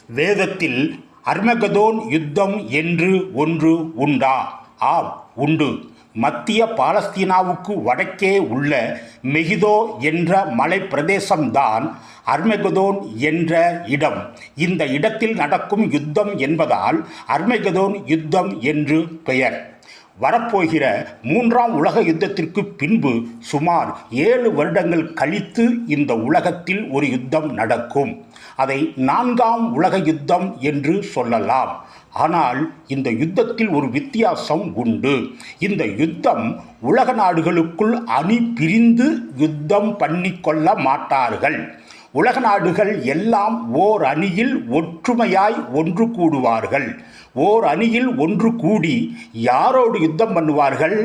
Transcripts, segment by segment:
வேதத்தில் அர்மகதோன் யுத்தம் என்று ஒன்று உண்டா? ஆம், உண்டு. மத்திய பாலஸ்தீனாவுக்கு வடக்கே உள்ள மெகிதோ என்ற மலை பிரதேசம்தான் அர்மகதோன் என்ற இடம். இந்த இடத்தில் நடக்கும் யுத்தம் என்பதால் அர்மகதோன் யுத்தம் என்று பெயர். வரப்போகிற 3ஆம் உலக யுத்தத்திற்கு பின்பு சுமார் 7 வருடங்கள் கழித்து இந்த உலகத்தில் ஒரு யுத்தம் நடக்கும். அதை 4ஆம் உலக யுத்தம் என்று சொல்லலாம். ஆனால் இந்த யுத்தத்தில் ஒரு வித்தியாசம் உண்டு. இந்த யுத்தம் உலக நாடுகளுக்குள் அணி பிரிந்து யுத்தம் பண்ணிக்கொள்ள மாட்டார்கள். உலக நாடுகள் எல்லாம் ஓர் அணியில் ஒற்றுமையாய் ஒன்று கூடுவார்கள். ஓர் அணியில் ஒன்று கூடி யாரோடு யுத்தம் பண்ணுவார்கள்?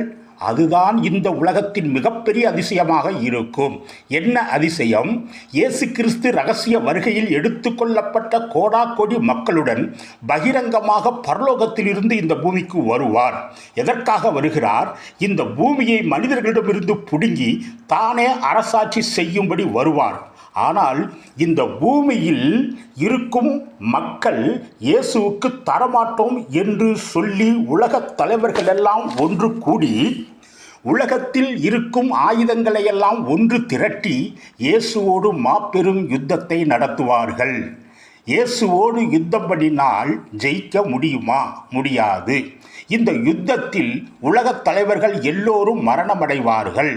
அதுதான் இந்த உலகத்தின் மிகப்பெரிய அதிசயமாக இருக்கும். என்ன அதிசயம்? இயேசு கிறிஸ்து இரகசிய வருகையில் எடுத்துக்கொள்ளப்பட்ட கோடாக்கோடி மக்களுடன் பகிரங்கமாக பரலோகத்திலிருந்து இந்த பூமிக்கு வருவார். எதற்காக வருகிறார்? இந்த பூமியை மனிதர்களிடமிருந்து பிடுங்கி தானே அரசாட்சி செய்யும்படி வருவார். ஆனால் இந்த பூமியில் இருக்கும் மக்கள் இயேசுவுக்கு தரமாட்டோம் என்று சொல்லி உலகத் தலைவர்கள் எல்லாம் ஒன்று கூடி உலகத்தில் இருக்கும் ஆயுதங்களையெல்லாம் ஒன்று திரட்டி இயேசுவோடு மாபெரும் யுத்தத்தை நடத்துவார்கள். இயேசுவோடு யுத்தம் பண்ணினால் ஜெயிக்க முடியுமா? முடியாது. இந்த யுத்தத்தில் உலகத் தலைவர்கள் எல்லோரும் மரணமடைவார்கள்.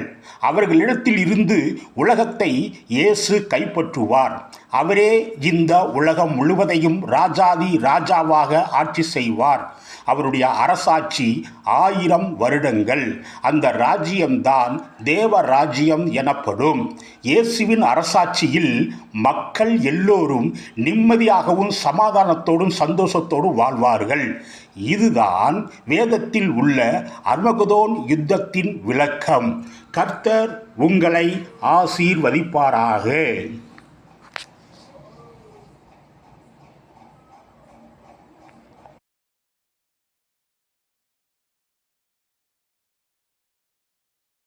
அவர்களிடத்தில் இருந்து உலகத்தை இயேசு கைப்பற்றுவார். அவரே இந்த உலகம் முழுவதையும் ராஜாதி ராஜாவாக ஆட்சி செய்வார். அவருடைய அரசாட்சி 1000 வருடங்கள். அந்த ராஜ்யம்தான் தேவ ராஜ்யம் எனப்படும். இயேசுவின் அரசாட்சியில் மக்கள் எல்லோரும் நிம்மதியாகவும் சமாதானத்தோடும் சந்தோஷத்தோடும் வாழ்வார்கள். இதுதான் வேதத்தில் உள்ள அர்மகதோன் யுத்தத்தின் விளக்கம். கர்த்தர் உங்களை ஆசீர்வதிப்பாராக.